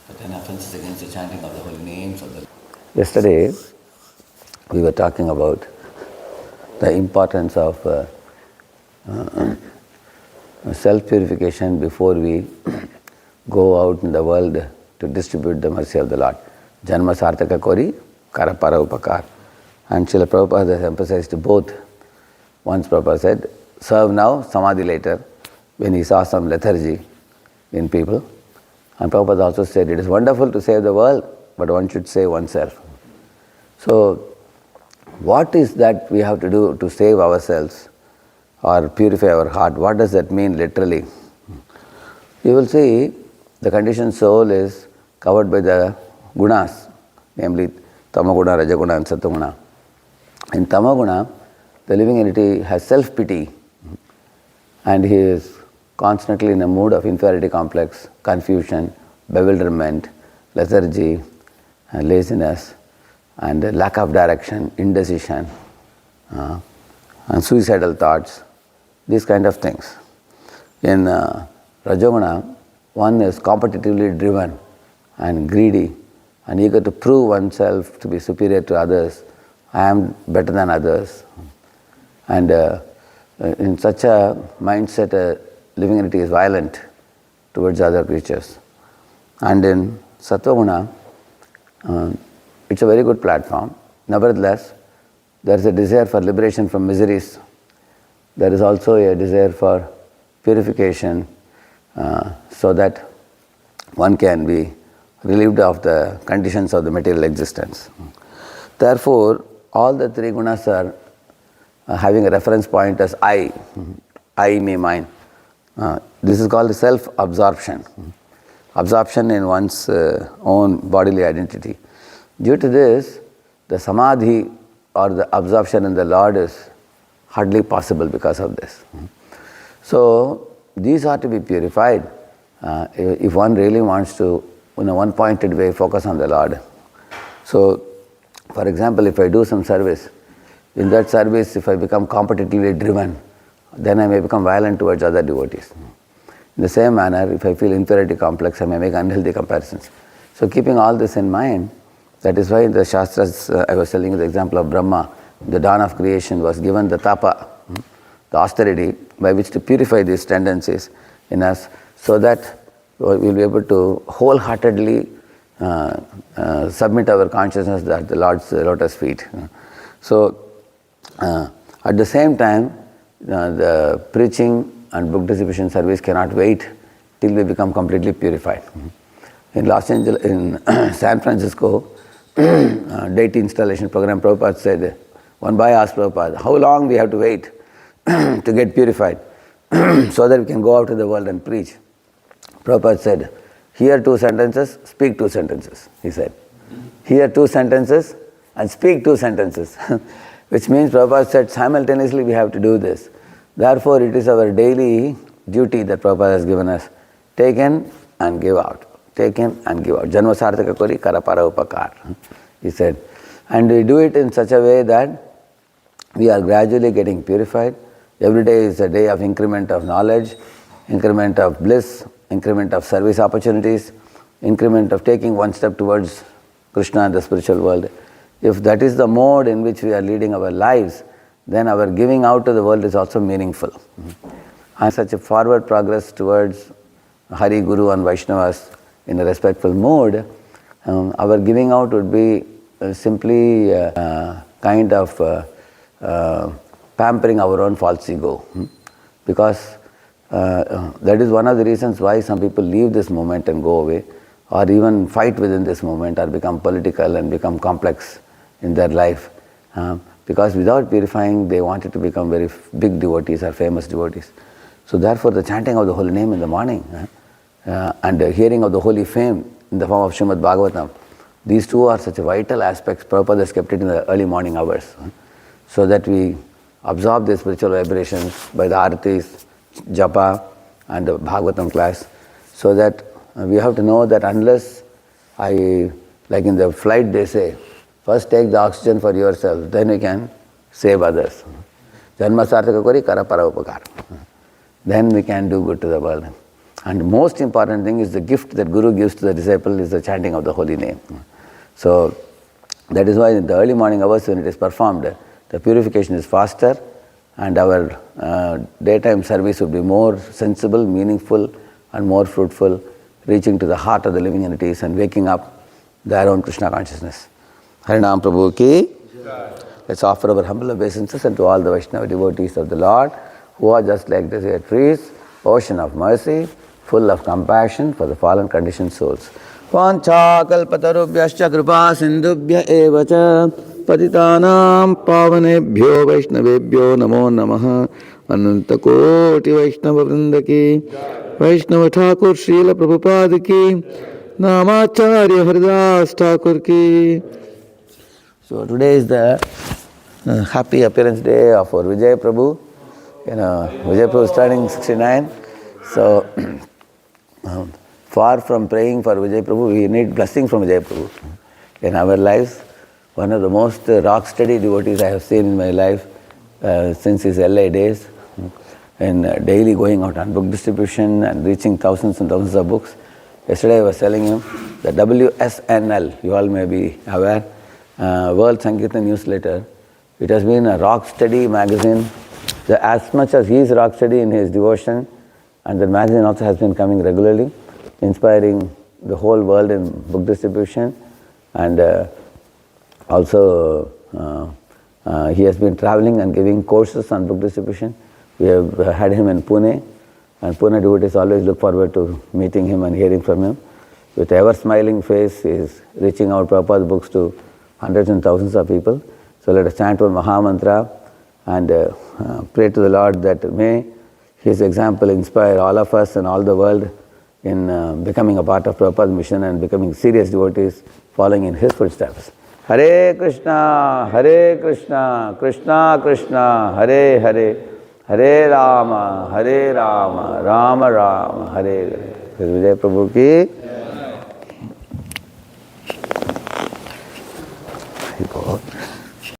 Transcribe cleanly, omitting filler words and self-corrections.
But an offense is against the chanting of the holy names of the... Yesterday, we were talking about the importance of self-purification before we go out in the world to distribute the mercy of the Lord. Janma sarthaka kori, karapara upakar. And Srila Prabhupada has emphasized both. Once Prabhupada said, serve now, samadhi later, when he saw some lethargy in people. And Prabhupada also said, it is wonderful to save the world, but one should save oneself. So, what is that we have to do to save ourselves or purify our heart? What does that mean literally? You will see the conditioned soul is covered by the gunas, namely tamaguna, rajaguna and sataguna. In tamaguna, the living entity has self-pity and he is constantly in a mood of inferiority complex, confusion, bewilderment, lethargy, laziness, and lack of direction, indecision, and suicidal thoughts, these kind of things. In Rajoguna, one is competitively driven and greedy and eager to prove oneself to be superior to others. I am better than others. And in such a mindset, a living entity is violent towards other creatures. And in Sattva-guna, it's a very good platform. Nevertheless, there is a desire for liberation from miseries. There is also a desire for purification so that one can be relieved of the conditions of the material existence. Therefore, all the three gunas are having a reference point as I, me, mine. This is called self-absorption. Absorption in one's own bodily identity. Due to this, the samadhi or the absorption in the Lord is hardly possible because of this. So, these are to be purified if one really wants to, in a one-pointed way, focus on the Lord. So, for example, if I do some service, in that service, if I become competitively driven, then I may become violent towards other devotees. In the same manner, if I feel inferiority complex, I may make unhealthy comparisons. So, keeping all this in mind, that is why in the Shastras, I was telling you the example of Brahma, the dawn of creation was given the tapa, the austerity by which to purify these tendencies in us so that we will be able to wholeheartedly submit our consciousness at the Lord's lotus feet. So, at the same time, the preaching and book distribution service cannot wait till we become completely purified. In Los Angeles, in San Francisco, deity installation program, Prabhupada said, one boy asked Prabhupada, how long we have to wait to get purified so that we can go out to the world and preach? Prabhupada said, hear 2 sentences, speak 2 sentences, he said. Hear 2 sentences and speak 2 sentences. Which means Prabhupada said simultaneously we have to do this. Therefore, it is our daily duty that Prabhupada has given us. Take in and give out. Take in and give out. Janma sarthaka kori karapara upakar. He said. And we do it in such a way that we are gradually getting purified. Every day is a day of increment of knowledge, increment of bliss, increment of service opportunities, increment of taking one step towards Krishna and the spiritual world. If that is the mode in which we are leading our lives, then our giving out to the world is also meaningful. And such a forward progress towards Hari, Guru and Vaishnavas in a respectful mode, our giving out would be simply kind of pampering our own false ego. Because that is one of the reasons why some people leave this movement and go away, or even fight within this movement, or become political and become complex in their life. Because without purifying, they wanted to become very big devotees or famous devotees. So therefore, the chanting of the holy name in the morning and the hearing of the holy fame in the form of Srimad Bhagavatam, these two are such vital aspects. Prabhupada has kept it in the early morning hours, so that we absorb the spiritual vibrations by the aratis, Japa and the Bhagavatam class, so that we have to know that unless like in the flight they say, first take the oxygen for yourself, then you can save others. Janma sarthaka kori karapara upakar. Then we can do good to the world. And most important thing is the gift that Guru gives to the disciple is the chanting of the holy name. So that is why in the early morning hours when it is performed, the purification is faster and our daytime service would be more sensible, meaningful and more fruitful, reaching to the heart of the living entities and waking up their own Krishna consciousness. Harinam Prabhu ki. Let's offer our humble obeisances unto all the Vaishnava devotees of the Lord who are just like the trees, ocean of mercy, full of compassion for the fallen conditioned souls. Pancha kalpatarubhyascha kripa sindubhya evacha patitanam pavanebhyo vaishnavebhyo namo namaha anantakoti vaishnava vrindaki Vaishnava Thakur Srila Prabhupada ki Namacharya Haridas Thakur ki. So today is the happy appearance day of our Vijay Prabhu. Vijay Prabhu is turning 69. So far from praying for Vijay Prabhu, we need blessing from Vijay Prabhu in our lives. One of the most rock steady devotees I have seen in my life since his LA days, and daily going out on book distribution and reaching thousands and thousands of books. Yesterday I was telling him the WSNL, you all may be aware, World Sankirtan Newsletter. It has been a rock steady magazine. As much as he is rock steady in his devotion, and the magazine also has been coming regularly, inspiring the whole world in book distribution, and also he has been traveling and giving courses on book distribution. We have had him in Pune, and Pune devotees always look forward to meeting him and hearing from him. With ever smiling face, he is reaching out Prabhupada's books to hundreds and thousands of people. So let us chant one Maha Mantra and pray to the Lord that may his example inspire all of us and all the world in becoming a part of Prabhupada's mission and becoming serious devotees following in his footsteps. Hare Krishna, Krishna Krishna, Hare Hare, Hare Rama, Rama Rama, Hare Hare. Vijay Prabhu ki